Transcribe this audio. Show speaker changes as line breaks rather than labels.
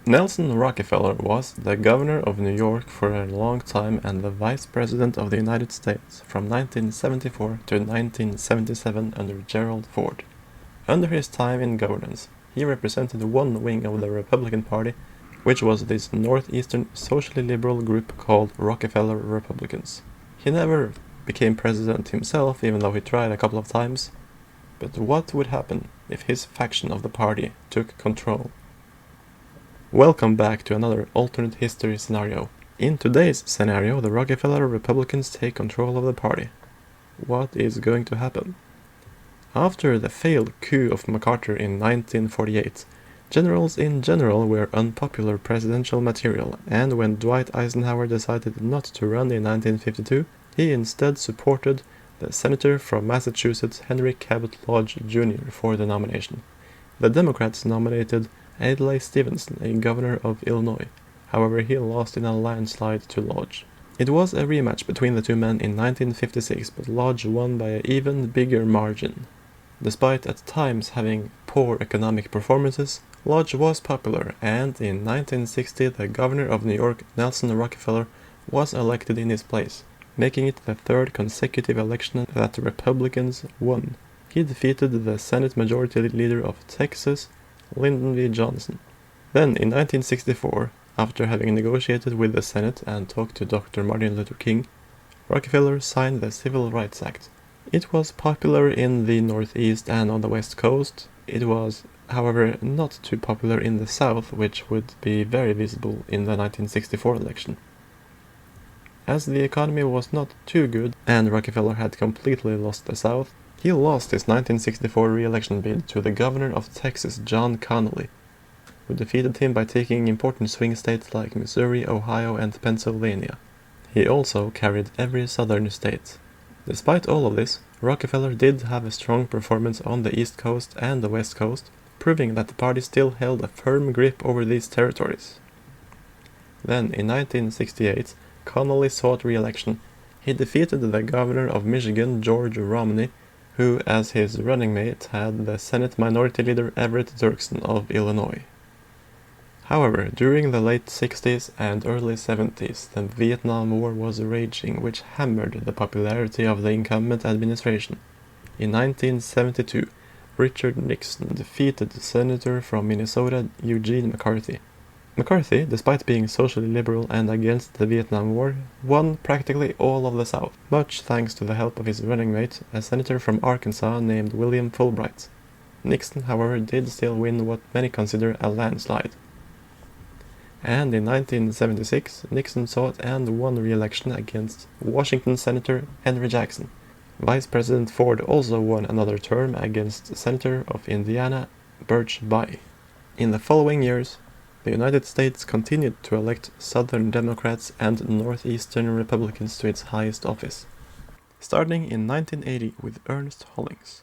Nelson Rockefeller was the governor of New York for a long time and the vice president of the United States from 1974 to 1977 under Gerald Ford. Under his time in governance, he represented one wing of the Republican Party, which was this northeastern socially liberal group called Rockefeller Republicans. He never became president himself, even though he tried a couple of times. But what would happen if his faction of the party took control? Welcome back to another alternate history scenario. In today's scenario, the Rockefeller Republicans take control of the party. What is going to happen? After the failed coup of MacArthur in 1948, generals in general were unpopular presidential material, and when Dwight Eisenhower decided not to run in 1952, he instead supported the senator from Massachusetts Henry Cabot Lodge Jr. for the nomination. The Democrats nominated Adlai Stevenson, a governor of Illinois. However, he lost in a landslide to Lodge. It was a rematch between the two men in 1956, but Lodge won by an even bigger margin. Despite at times having poor economic performances, Lodge was popular, and in 1960 the governor of New York, Nelson Rockefeller, was elected in his place, making it the third consecutive election that the Republicans won. He defeated the Senate Majority Leader of Texas, Lyndon B. Johnson. Then, in 1964, after having negotiated with the Senate and talked to Dr. Martin Luther King, Rockefeller signed the Civil Rights Act. It was popular in the Northeast and on the West Coast. It was, however, not too popular in the South, which would be very visible in the 1964 election. As the economy was not too good, and Rockefeller had completely lost the South, he lost his 1964 re-election bid to the governor of Texas, John Connally, who defeated him by taking important swing states like Missouri, Ohio, and Pennsylvania. He also carried every southern state. Despite all of this, Rockefeller did have a strong performance on the East Coast and the West Coast, proving that the party still held a firm grip over these territories. Then, in 1968, Connally sought re-election. He defeated the governor of Michigan, George Romney, who as his running mate had the Senate Minority Leader Everett Dirksen of Illinois. However, during the late 60s and early 70s, the Vietnam War was raging, which hammered the popularity of the incumbent administration. In 1972, Richard Nixon defeated Senator from Minnesota Eugene McCarthy. McCarthy, despite being socially liberal and against the Vietnam War, won practically all of the South, much thanks to the help of his running mate, a senator from Arkansas named William Fulbright. Nixon, however, did still win what many consider a landslide. And in 1976, Nixon sought and won re-election against Washington Senator Henry Jackson. Vice President Ford also won another term against Senator of Indiana Birch Bayh. In the following years, the United States continued to elect Southern Democrats and Northeastern Republicans to its highest office, starting in 1980 with Ernest Hollings.